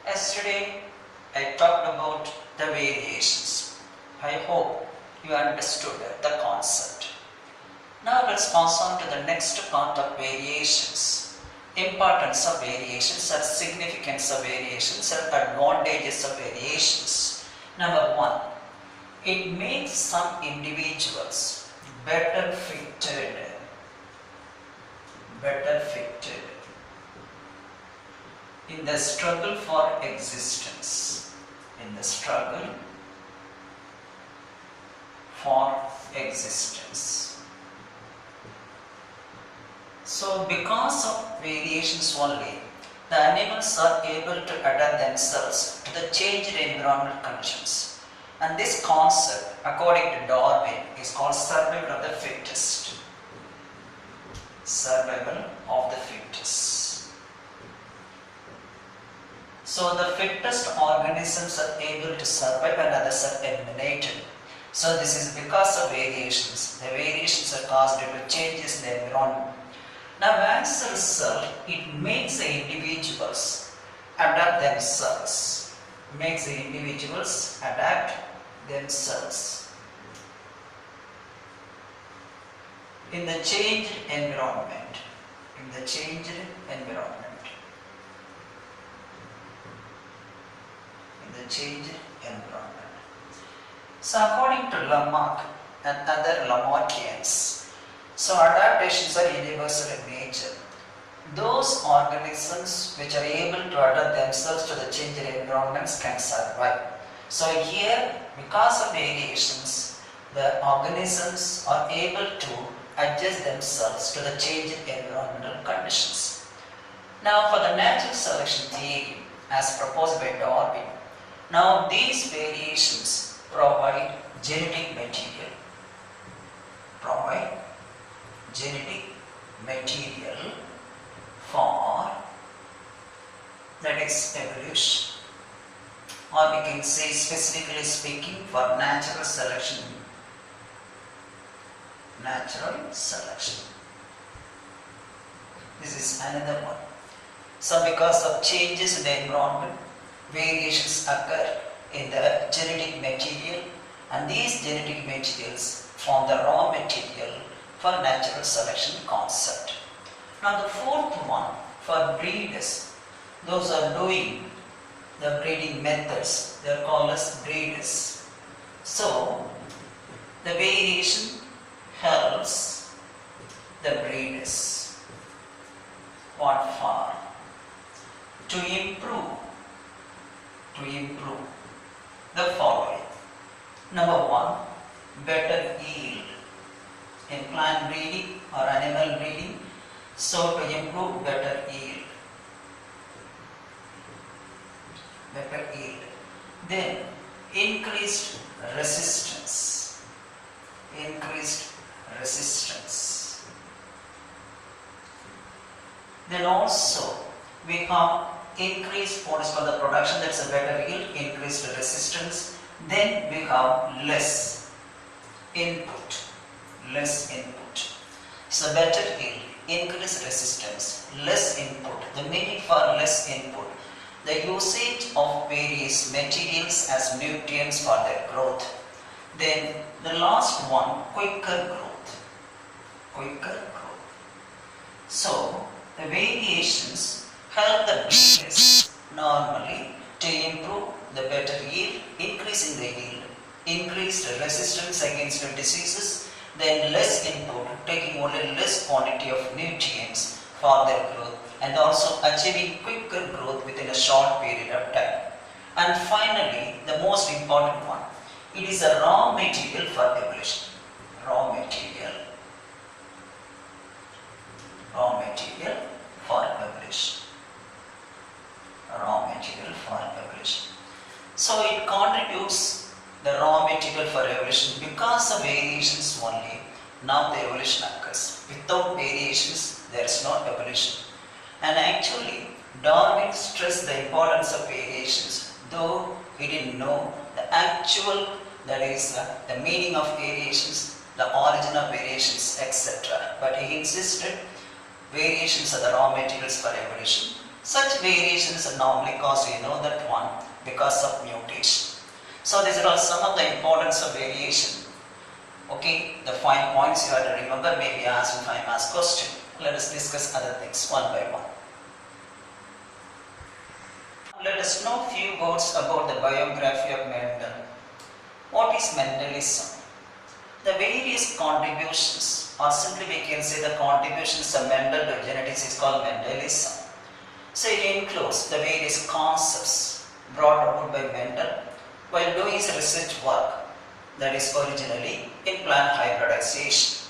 Yesterday I talked about the variations. I hope you understood the concept. Now let's pass on to the next part of variations. Importance of variations or significance of variations or advantages of variations. Number 1. It makes some individuals better fitted in the struggle for existence. In the struggle for existence. So because of variations only, the animals are able to adapt themselves to the changed environmental conditions. And this concept, according to Darwin, is called survival of the fittest. Survival of the fittest. So the fittest organisms are able to survive and others are eliminated. So this is because of variations. The variations are caused due to changes in the environment. Now as a result, it makes the individuals adapt themselves. Makes the individuals adapt themselves in the changed environment. In the changed environment. In the changed environment. So according to Lamarck and other Lamarckians, so adaptations are universal in nature. Those organisms which are able to adapt themselves to the changed environments can survive. So here, because of variations, the organisms are able to adjust themselves to the changed environmental conditions. Now for the natural selection theory as proposed by Darwin, now these variations provide genetic material. Provide genetic material for, that is, evolution, or we can say specifically speaking for natural selection. Natural selection. This is another one. So because of changes in the environment, variations occur in the genetic material, and these genetic materials form the raw material for natural selection concept. Now the fourth one, for breeders, those are doing the breeding methods, they are called as breeders. So the variation helps the breeders. What for? To improve the following. Number 1, better yield in plant breeding or animal breeding. So to improve better yield. Better yield. Then increased resistance. Increased resistance. Then also we have increased what is called the production, that's a better yield, increased resistance. Then we have less input. Less input. So better yield, increased resistance, less input. The meaning for less input, the usage of various materials as nutrients for their growth. Then the last one, quicker growth. Quicker growth. So the variations help the breeders normally to improve the better yield, increasing the yield, increased resistance against the diseases, then less input, taking only less quantity of nutrients for their growth, and also achieving quicker growth within a short period of time. And finally, the most important one, it is a raw material for evolution. Raw material. Raw material for evolution. Raw material for evolution. So it contributes the raw material for evolution because of variations only. Now the evolution occurs. Without variations, there is no evolution. And actually, Darwin stressed the importance of variations, though he didn't know the actual, that is, the meaning of variations, the origin of variations, etc. But he insisted variations are the raw materials for evolution. Such variations are normally caused, you know that one, because of mutation. So these are all some of the importance of variation. Okay, the 5 points you have to remember may be asked in 5 marks question. Let us discuss other things one by one. Let us know few words about the biography of Mendel. What is Mendelism? The various contributions, or simply we can say the contributions of Mendel to genetics is called Mendelism. So it includes the various concepts brought about by Mendel while doing his research work, that is originally in plant hybridization.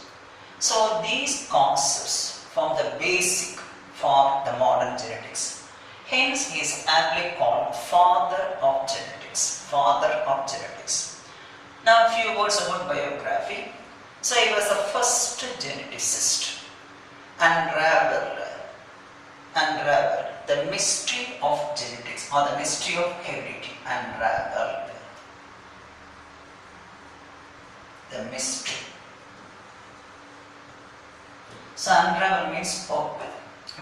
So these concepts form the basic for the modern genetics. Hence he is aptly called father of genetics. Father of genetics. Now a few words about biography. So he was the first geneticist. Unravel the mystery of genetics or the mystery of heredity. Unravel the mystery. So unravel means open,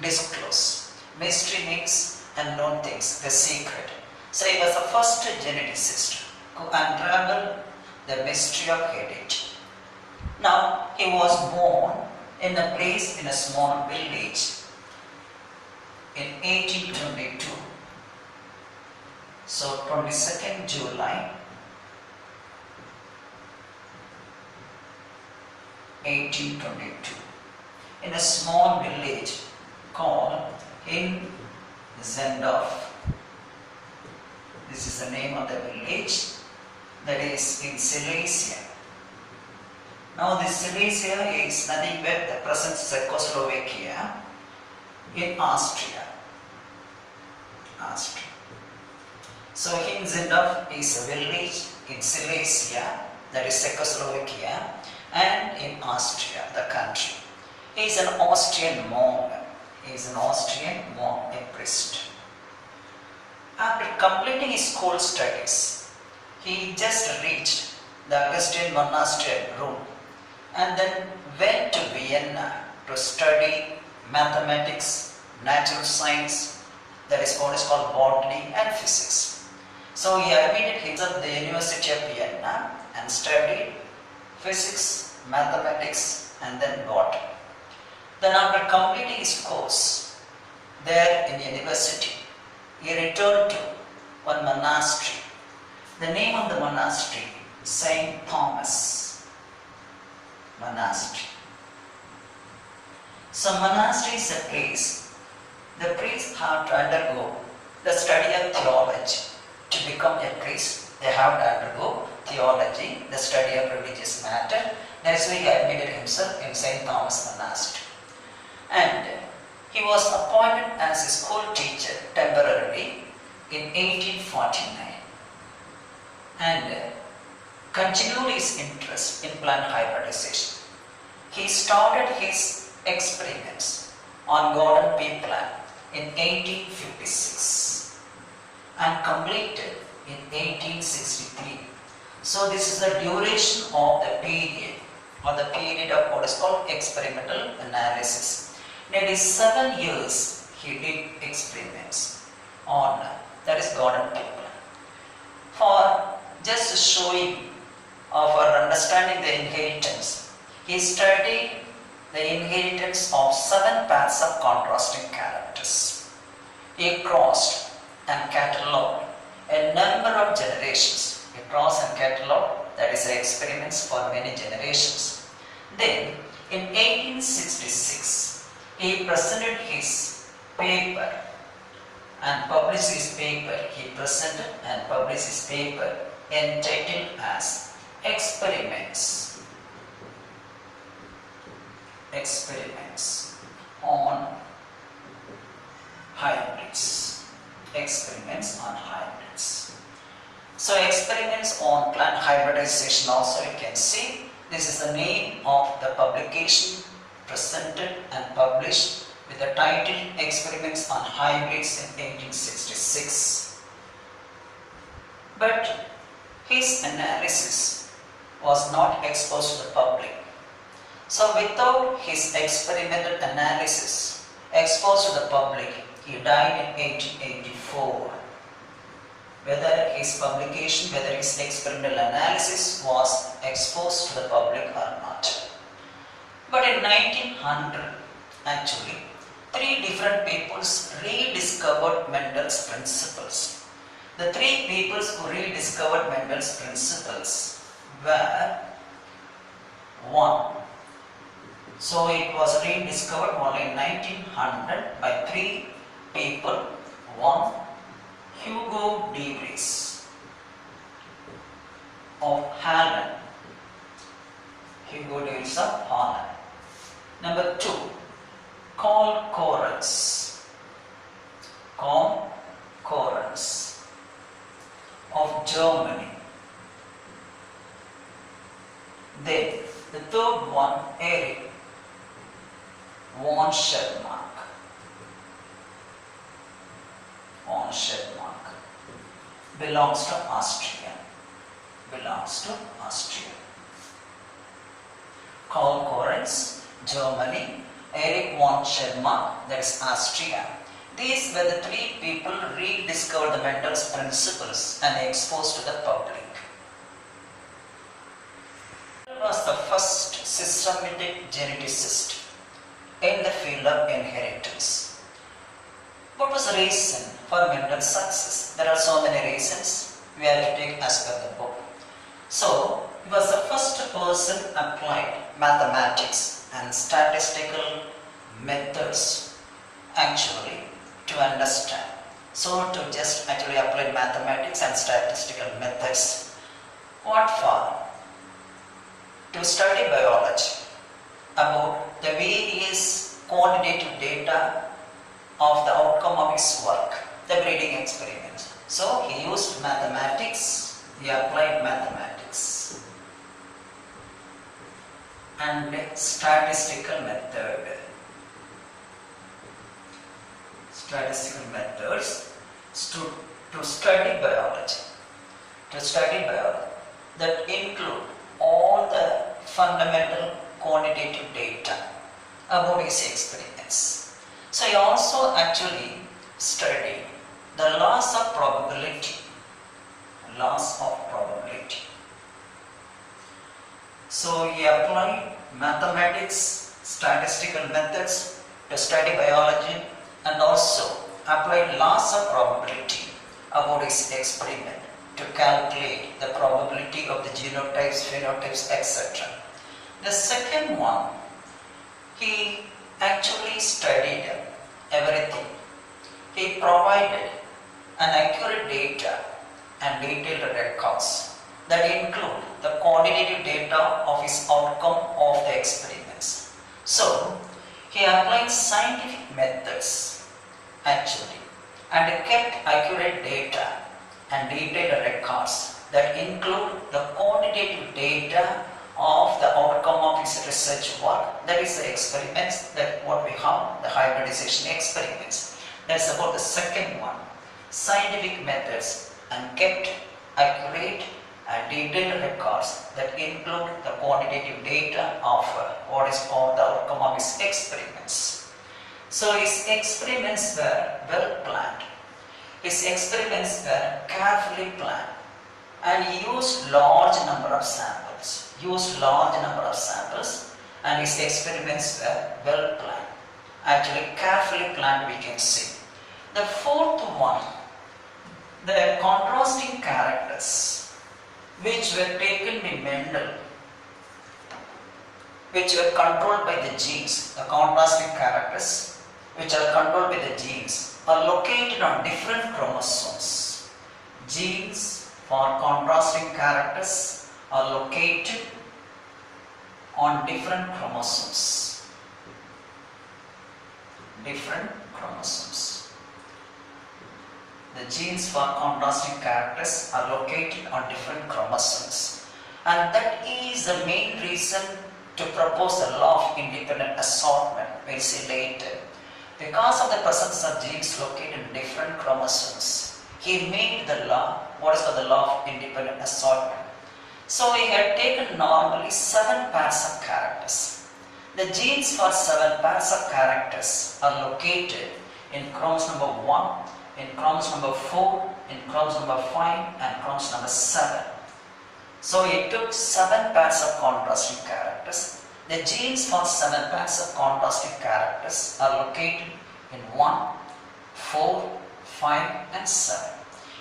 disclose. Mystery means unknown things, the secret. So he was the first geneticist who unraveled the mystery of heredity. Now he was born in a place in a small village in 1822. So 22nd July 1822 in a small village called Zendorf. This is the name of the village, that is in Silesia. Now this Silesia is nothing but the present Czechoslovakia in Austria. So Zendorf is a village in Silesia, that is Czechoslovakia, and in Austria, the country. He is an Austrian monk. A priest. After completing his school studies, he just reached the Augustine monastery at Rome and then went to Vienna to study mathematics, natural science, that is what is called botany and physics. So he admitted himself at the University of Vienna and studied physics, mathematics and then botany. Then after completing his course there in the university, he returned to one monastery. The name of the monastery, St. Thomas Monastery. So monastery is a place the priests have to undergo the study of theology. To become a priest, they have to undergo theology, the study of religious matter. That is why he admitted himself in St. Thomas Monastery. And he was appointed as a school teacher temporarily in 1849 and continued his interest in plant hybridization. He started his experiments on garden pea plant in 1856 and completed in 1863. So this is the duration of the period of what is called experimental analysis. Nearly 7 years he did experiments on, that is garden pea plant. For just showing of our understanding the inheritance, he studied the inheritance of 7 pairs of contrasting characters. He crossed and catalogued a number of generations. He crossed and catalogued, that is experiments for many generations. Then in 1866, he presented his paper and published his paper. He presented and published his paper entitled as Experiments on Hybrids. Experiments on hybrids. So experiments on plant hybridization also you can see. This is the name of the publication presented and published with the title Experiments on Hybrids in 1866. But his analysis was not exposed to the public. So without his experimental analysis exposed to the public, He died in 1884. Whether his publication, whether his experimental analysis was exposed to the public or not. But in 1900, actually, three different peoples rediscovered Mendel's principles. The three peoples who rediscovered Mendel's principles were one. So it was rediscovered only in 1900 by three people. One, Hugo de Vries of Holland. Hugo de Vries of Holland. Number two, Karl Correns. Karl Correns of Germany. Then the third one, Erich von Schellmark. Von Schellmark belongs to Austria. Belongs to Austria. Karl Correns, Germany. Erich von Schellmark, that is Austria. These were the three people who rediscovered the Mendel's principles and exposed to the public. Mendel was the first systematic geneticist in the field of inheritance. What was the reason for Mendel's success? There are so many reasons we have to take as per the book. So, he was the first person applied mathematics and statistical methods actually to understand. So, to just actually apply mathematics and statistical methods. What for? To study biology about the various quantitative data of the outcome of his work, the breeding experiments. So he used mathematics, he applied mathematics and statistical method. Statistical methods to study biology. To study biology that include all the fundamental quantitative data about his experiments. So he also actually studied the laws of probability. Laws of probability. So he applied mathematics, statistical methods to study biology and also applied laws of probability about his experiment to calculate the probability of the genotypes, phenotypes, etc. The second one, he actually studied everything. He provided an accurate data and detailed records that include the quantitative data of his outcome of the experiments. So, he applied scientific methods actually and kept accurate data and detailed records that include the quantitative data of the outcome of his research work, that is the experiments, that what we have, the hybridization experiments. That's about the second one, scientific methods and kept accurate and detailed records that include the quantitative data of what is called the outcome of his experiments. So his experiments were well planned. His experiments were carefully planned and he used large number of samples. And his experiments were well planned. Actually carefully planned we can see. The fourth one, the contrasting characters which were taken by Mendel, which were controlled by the genes, the contrasting characters which are controlled by the genes are located on different chromosomes. Genes for contrasting characters are located on different chromosomes. Different chromosomes. The genes for contrasting characters are located on different chromosomes. And that is the main reason to propose the law of independent assortment, we'll see later. Because of the presence of genes located in different chromosomes, he made the law, what is called the law of independent assortment. So he had taken normally 7 pairs of characters. The genes for 7 pairs of characters are located in chromosome number 1, in chromosome number 4, in chromosome number 5 and chromosome number 7. So it took 7 pairs of contrasting characters. The genes for 7 pairs of contrasting characters are located in 1, 4, 5 and 7.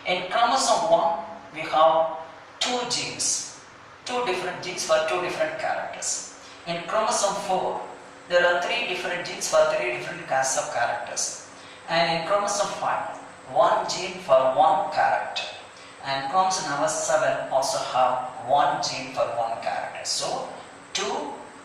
In chromosome 1, we have 2 genes, 2 different genes for 2 different characters. In chromosome 4, there are 3 different genes for 3 different casts of characters. And in chromosome 5, 1 gene for 1 character. And chromosome number 7 also have 1 gene for 1 character. So 2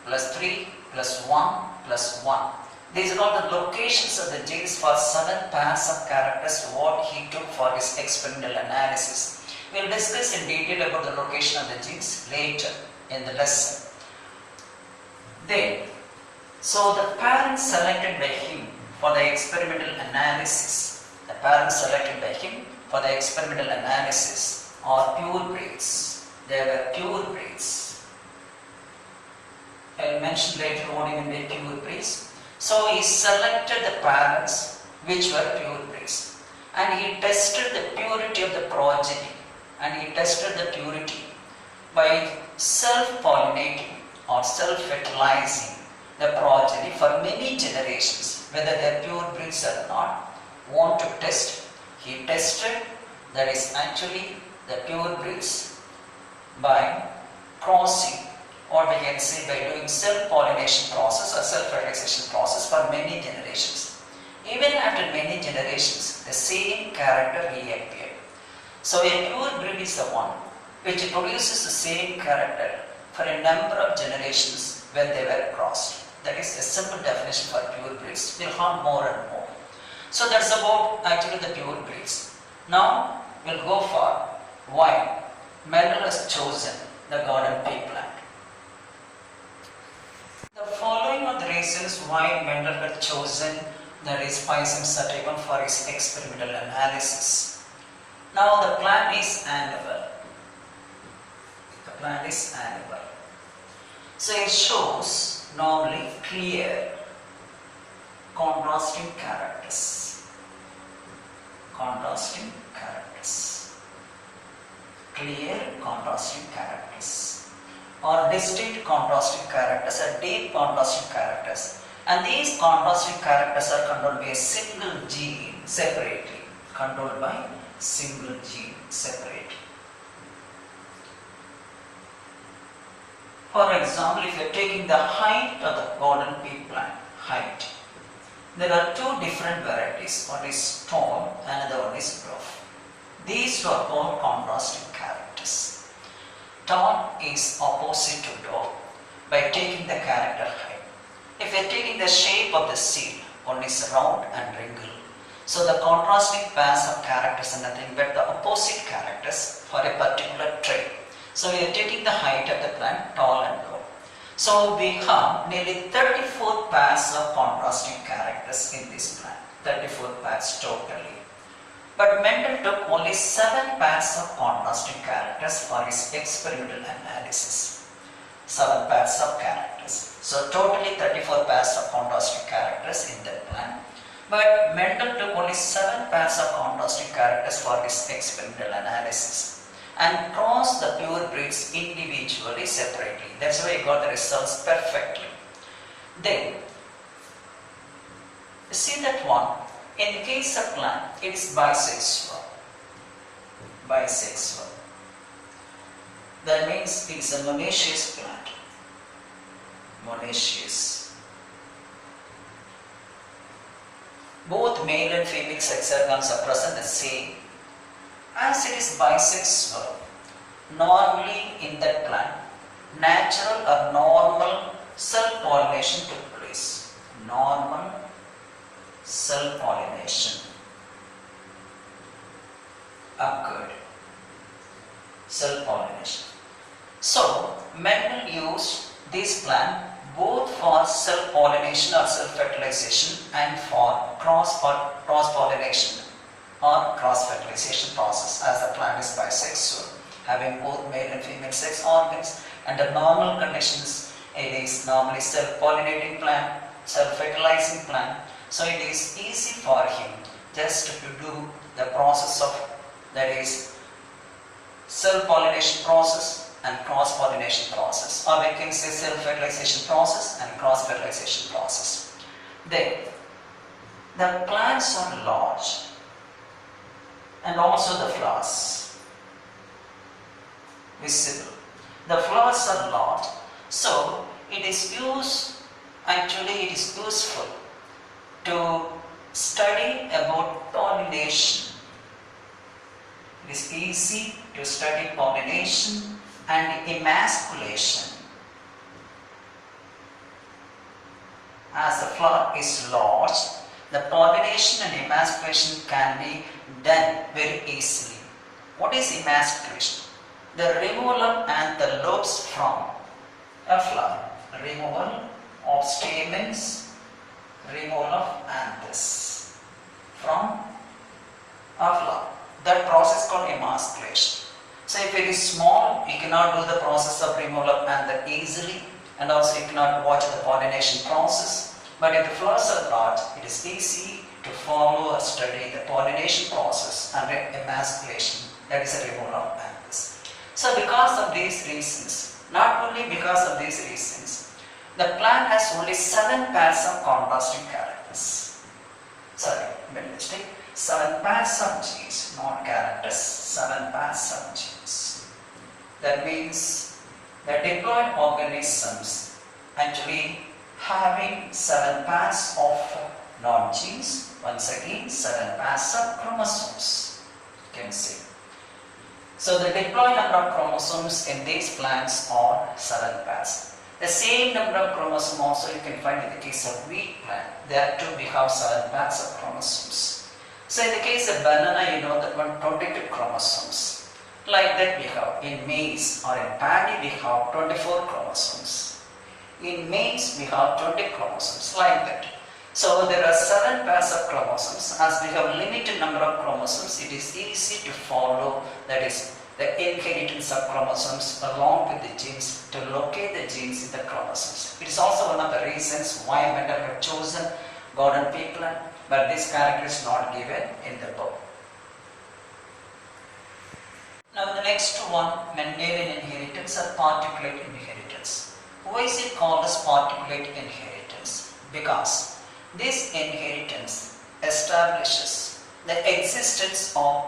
plus 3 plus 1 plus 1. These are all the locations of the genes for 7 pairs of characters what he took for his experimental analysis. We will discuss in detail about the location of the genes later in the lesson. Then, so the parents selected by him for the experimental analysis, the parents selected by him for the experimental analysis are pure breeds. They were pure breeds. I will mention later what you mean by pure breeds. So he selected the parents which were pure breeds, and he tested the purity of the progeny, and he tested the purity by self-pollinating or self-fertilizing the progeny for many generations, whether they are pure breeds or not. Want to test? He tested, that is actually the pure breeds by crossing, or we can say by doing self-pollination process or self-fertilization process for many generations. Even after many generations, the same character reappeared. So a pure breed is the one which produces the same character for a number of generations when they were crossed. That is a simple definition for pure breeds. We'll have more and more. So that's about actually the pure breeds. Now we'll go for why Mendel has chosen the garden pea plant. The following are the reasons why Mendel had chosen the Pisum sativum for his experimental analysis. Now the plant is annual. The plant is annual. So it shows normally clear contrasting characters. Contrasting characters. Clear contrasting characters. Or distinct contrasting characters or deep contrasting characters. And these contrasting characters are controlled by a single gene separately. Controlled by single gene separately. For example, if you are taking the height of the golden pea plant, height, there are 2 different varieties. One is tall, another one is dwarf. These are called contrasting characters. Tall is opposite to dwarf by taking the character height. If you are taking the shape of the seed, one is round and wrinkled. So the contrasting pairs of characters are nothing but the opposite characters for a particular trait. So we are taking the height of the plant, tall and low. So we have nearly 34 pairs of contrasting characters in this plant. 34 pairs totally. But Mendel took only 7 pairs of contrasting characters for his experimental analysis. 7 pairs of characters. So totally 34 pairs of contrasting characters in the plant. But Mendel took only 7 pairs of contrasting characters for his experimental analysis and crossed the pure breeds individually, separately. That's why he got the results perfectly. Then, see that one, in the case of plant, it is bisexual. Bisexual. That means it is a monoecious plant. Monoecious. Both male and female sex organs are present the same. As it is bisexual, normally in that plant, natural or normal self-pollination took place. Normal self-pollination occurred. Self-pollination. So, Mendel used this plant both for self-pollination or self-fertilization and for cross-pollination or cross-fertilization process, as the plant is bisexual, having both male and female sex organs. Under normal conditions, it is normally self-pollinating plant, self-fertilizing plant. So it is easy for him just to do the process of, that is, self-pollination process and cross-pollination process, or we can say self-fertilization process and cross-fertilization process. Then the plants are large and also the flowers visible. The flowers are large, so it is useful to study about pollination. It is easy to study pollination and emasculation. As the flower is large, the pollination and emasculation can be done very easily. What is emasculation? The removal of anthers from a flower. Removal of stamens, removal of anthers from a flower. That process is called emasculation. So if it is small, you cannot do the process of removal of anther easily, and also you cannot watch the pollination process. But if the flowers are large, it is easy to follow or study the pollination process and emasculation, that is a removal of anthers. So because of these reasons, not only because of these reasons, the plant has only 7 pairs of contrasting characters. Sorry, mistake. 7 pairs of genes, not characters, 7 pairs of genes. That means the diploid organisms actually having 7 pairs of non-genes, once again 7 pairs of chromosomes, you can see. So the diploid number of chromosomes in these plants are 7 pairs. The same number of chromosomes also you can find in the case of wheat plant. There too we have 7 pairs of chromosomes. So in the case of banana, you know that 22 chromosomes. Like that we have in maize or in paddy we have 24 chromosomes. In maize we have 20 chromosomes, like that. So there are 7 pairs of chromosomes. As we have limited number of chromosomes, it is easy to follow, that is, the inheritance of chromosomes along with the genes, to locate the genes in the chromosomes. It is also one of the reasons why Mendel had chosen garden pea plant, but this character is not given in the book. Now the next one, Mendelian inheritance or particulate inheritance. Why is it called as particulate inheritance? Because this inheritance establishes the existence of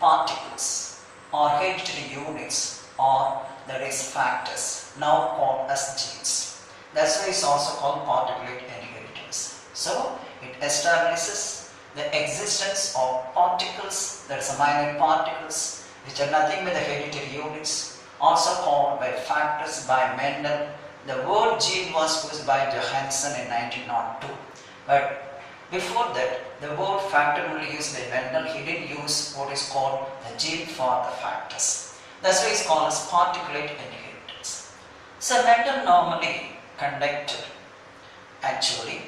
particles or hereditary units, or that is factors, now called as genes. That's why it's also called particulate inheritance. So it establishes the existence of particles, that is minor particles, which are nothing but the hereditary units, also called by factors by Mendel. The word gene was used by Johansen in 1902. But before that, the word factor only used by Mendel. He didn't use what is called the gene for the factors. That's why it's called as particulate inheritance. So Mendel normally conducted actually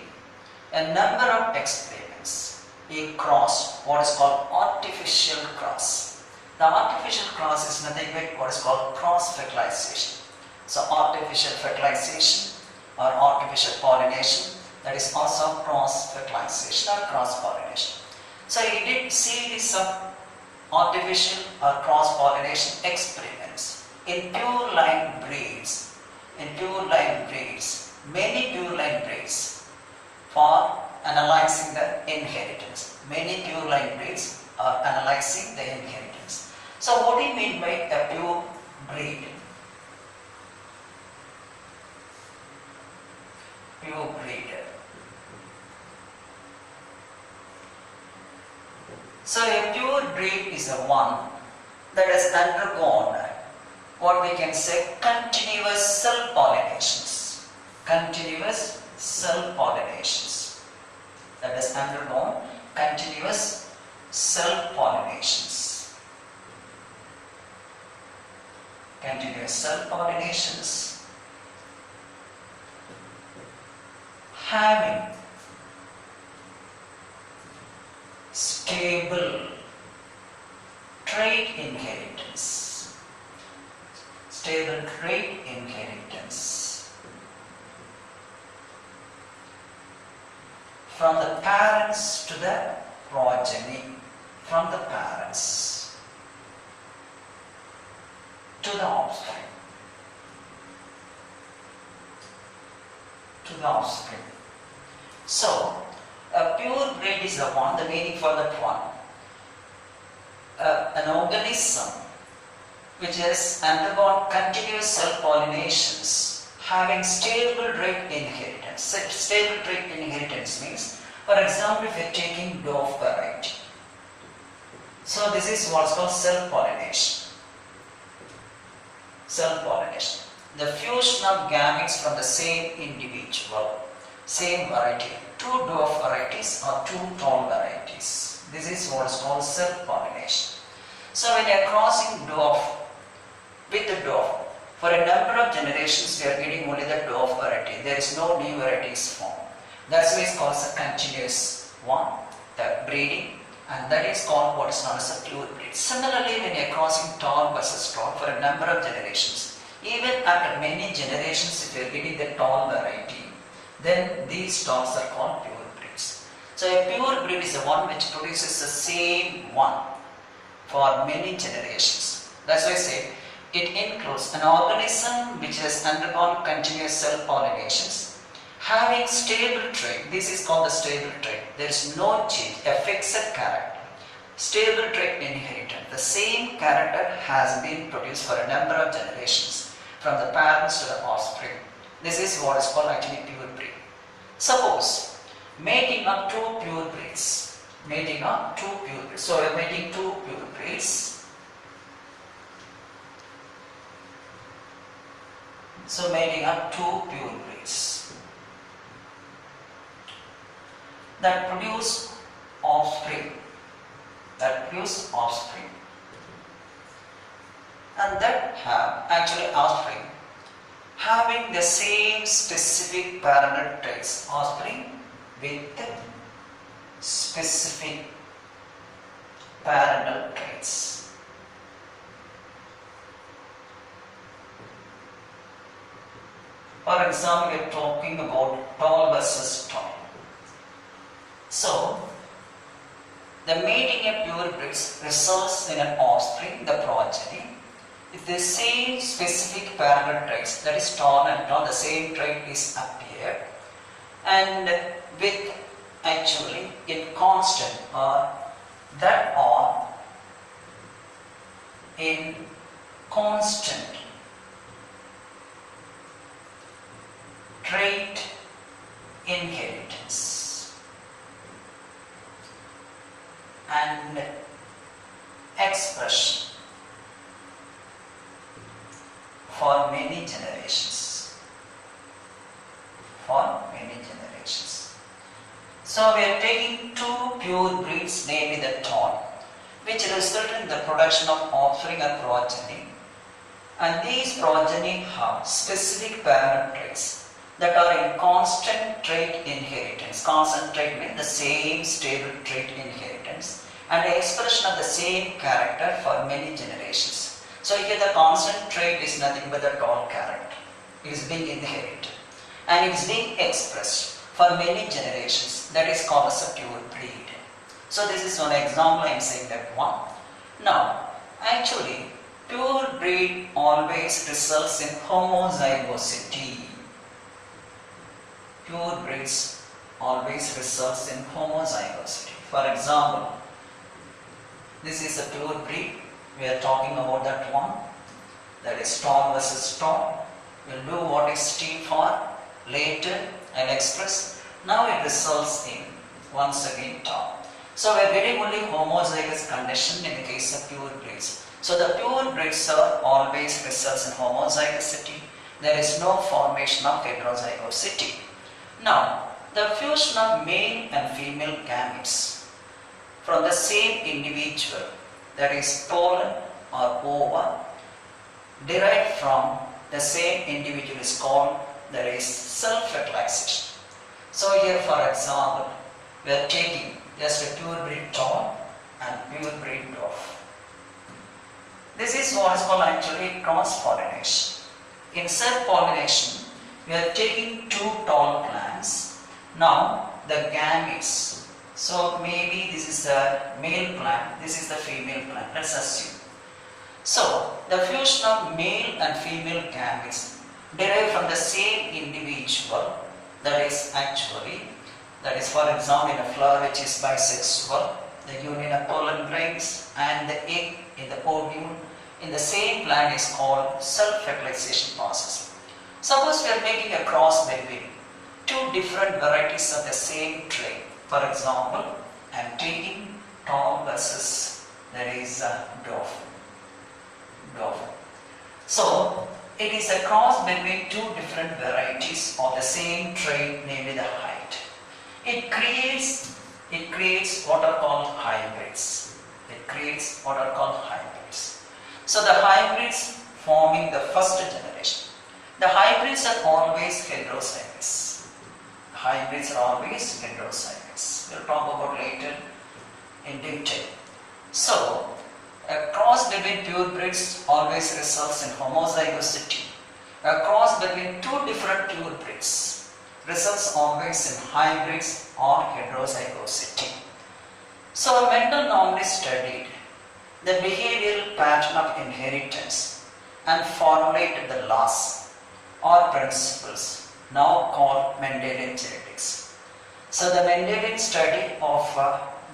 a number of experiments. He crossed what is called artificial cross. The artificial cross is nothing but what is called cross-fertilization. So artificial fertilization or artificial pollination, that is also cross-fertilization or cross-pollination. So he did series of artificial or cross-pollination experiments in pure line breeds. Many pure line breeds for analyzing the inheritance. Many pure line breeds are analyzing the inheritance. So what do you mean by a pure breed? Pure breed. So a pure breed is a one that has undergone what we can say continuous self-pollinations. Continuous self-pollinations. That has undergone continuous self-pollinations. Continuous self-pollinations. Having stable trait inheritance. Stable trait inheritance. from the parents to the progeny, from the parents to the offspring, to the offspring. So, a pure breed is the one, the meaning for that one. An organism which has undergone continuous self-pollinations having stable trait inheritance. Stable trait inheritance means, for example, if you are taking dwarf variety. So this is what's called self-pollination. Self-pollination. The fusion of gametes from the same individual, same variety. Two dwarf varieties or two tall varieties. This is what is called self-pollination. So when you are crossing dwarf with the dwarf, for a number of generations we are getting only the dwarf variety. There is no new varieties formed. That's why it's called a continuous one, the breeding, and that is called what is known as a pure breed. Similarly, when you are crossing tall versus tall for a number of generations, even after many generations if you are getting the tall variety, then these talls are called pure breeds. So a pure breed is the one which produces the same one for many generations. That's why I say it includes an organism which has undergone continuous self-pollinations, having stable trait. This is called the stable trait. There is no change, a fixed character. Stable trait inheritance. The same character has been produced for a number of generations from the parents to the offspring. This is what is called actually pure breed. Suppose mating of two pure breeds. Mating of two pure breeds. So we are making two pure breeds. So mating of two pure breeds that produce offspring. That produce offspring. And that have actually offspring having the same specific parental traits, offspring with specific parental traits. For example, we are talking about tall versus tall. So, the mating of pure breeds results in an offspring, the progeny, with the same specific parental traits, that is tall and tall, the same trait is appeared, and with actually in constant or that are in constant trait inheritance and expression for many generations. For many generations. So we are taking two pure breeds, namely the tall, which result in the production of offspring or progeny, and these progeny have specific parent traits that are in constant trait inheritance. Constant trait means the same stable trait inheritance and the expression of the same character for many generations. So here the constant trait is nothing but the tall character. It is being inherited and it is being expressed for many generations. That is called as a pure breed. So this is one example I am saying that one. Now, actually, pure breed always results in homozygosity. Pure breeds always results in homozygosity. For example, this is a pure breed. We are talking about that one. That is tall versus tall. We'll do what is T for later. I'll express. Now it results in once again tall. So we are getting only homozygous condition in the case of pure breeds. So the pure breeds are always results in homozygosity. There is no formation of heterozygosity. Now, the fusion of male and female gametes from the same individual, that is pollen or ova, derived from the same individual is called, that is self-fertilization. So here for example, we are taking just a pure breed tall and pure breed dwarf. This is what is called actually cross-pollination. In self-pollination, we are taking two tall plants. Now, the gametes. So maybe this is the male plant, this is the female plant, let's assume. So the fusion of male and female gametes derived from the same individual, that is for example in a flower which is bisexual, the union of pollen grains and the egg in the ovule in the same plant is called self-fertilization process. Suppose we are making a cross between two different varieties of the same tree. For example, I am taking tall versus that is dwarf. So it is a cross between two different varieties of the same tree, namely the height. It creates what are called hybrids. So the hybrids forming the first generation. The hybrids are always heterozygous. We'll talk about later in detail. So a cross between purebreds always results in homozygosity. A cross between two different purebreds results always in hybrids or heterozygosity. So Mendel normally studied the behavioral pattern of inheritance and formulated the laws or principles now called Mendelian genetics. So the Mendelian study of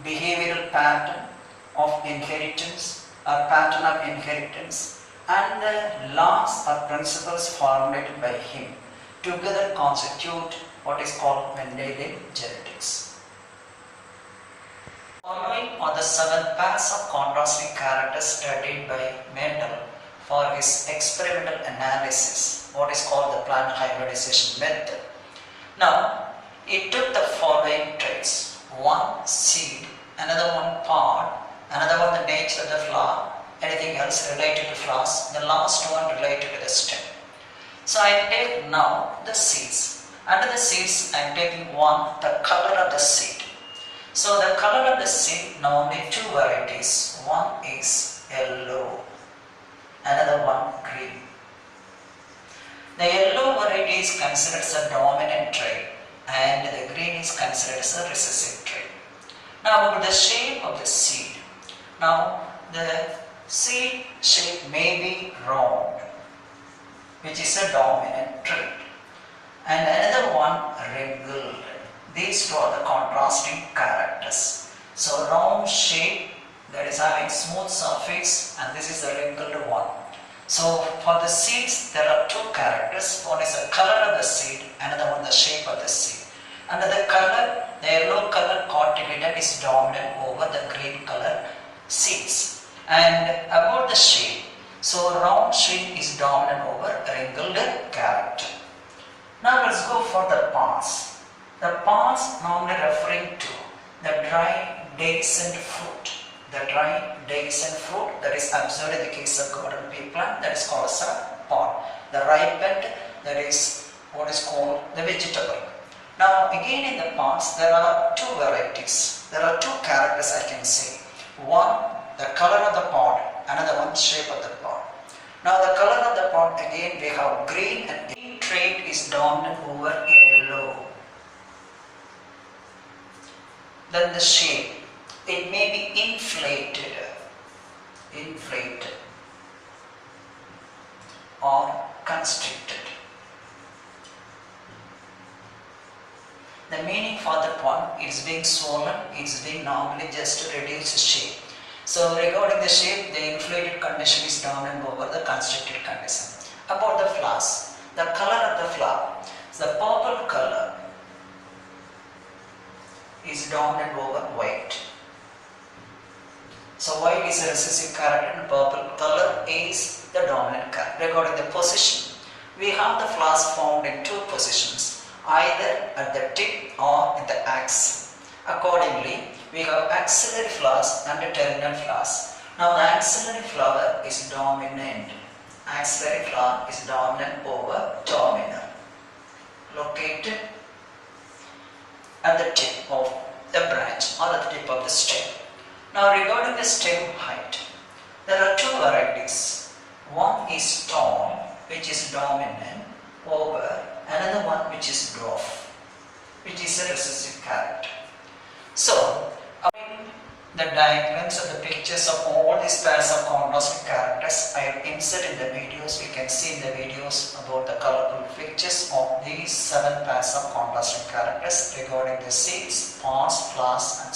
behavioral pattern of inheritance or pattern of inheritance and the laws or principles formulated by him together constitute what is called Mendelian genetics. Following are the 7 pairs of contrasting characters studied by Mendel for his experimental analysis, what is called the plant hybridization method. Now, he took the following traits: one seed, another one pod, another one the nature of the flower, anything else related to flowers, the last one related to the stem. So I take now the seeds. Under the seeds I am taking one, the color of the seed. So the color of the seed, normally 2 varieties. One is yellow, another one green. The yellow variety is considered as a dominant trait and the green is considered as a recessive trait. Now about the shape of the seed. Now the seed shape may be round, which is a dominant trait, and another one wrinkled. These two are the contrasting characters. So round shape, that is having smooth surface, and this is the wrinkled one. So for the seeds there are 2 characters. One is the color of the seed, another one the shape of the seed. Under the color, the yellow color cotyledon is dominant over the green color seeds. And about the shape, so round shape is dominant over wrinkled character. Now let's go for the parts. The parts normally referring to the dry dehiscent fruit. The dry dehiscent fruit that is observed in the case of garden pea plant, that is called as a pod. The ripened, that is what is called the vegetable. Now again in the parts there are 2 varieties. There are 2 characters I can say. One, the color of the pod, another one shape of the pod. Now the color of the pod, again we have green, and green trait is dominant over yellow. Then the shape, it may be inflated or constricted. The meaning for that one is being swollen, it's being normally just to reduce the shape. So regarding the shape, the inflated condition is dominant over the constricted condition. About the flowers, the color of the flower, the purple color is dominant over white. So white is a recessive character and purple color is the dominant character. Regarding the position, we have the flowers found in 2 positions, either at the tip or in the axe. Accordingly, we have axillary flowers and terminal flowers. Now the axillary flower is dominant. Axillary flower is dominant over terminal, located at the tip of the branch or at the tip of the stem. Now regarding the stem height, there are 2 varieties. One is tall, which is dominant over another one which is dwarf, which is a recessive character. The diagrams and the pictures of all these pairs of contrasting characters I have inserted in the videos. We can see in the videos about the colorful pictures of these 7 pairs of contrasting characters regarding the seeds, parts, flowers and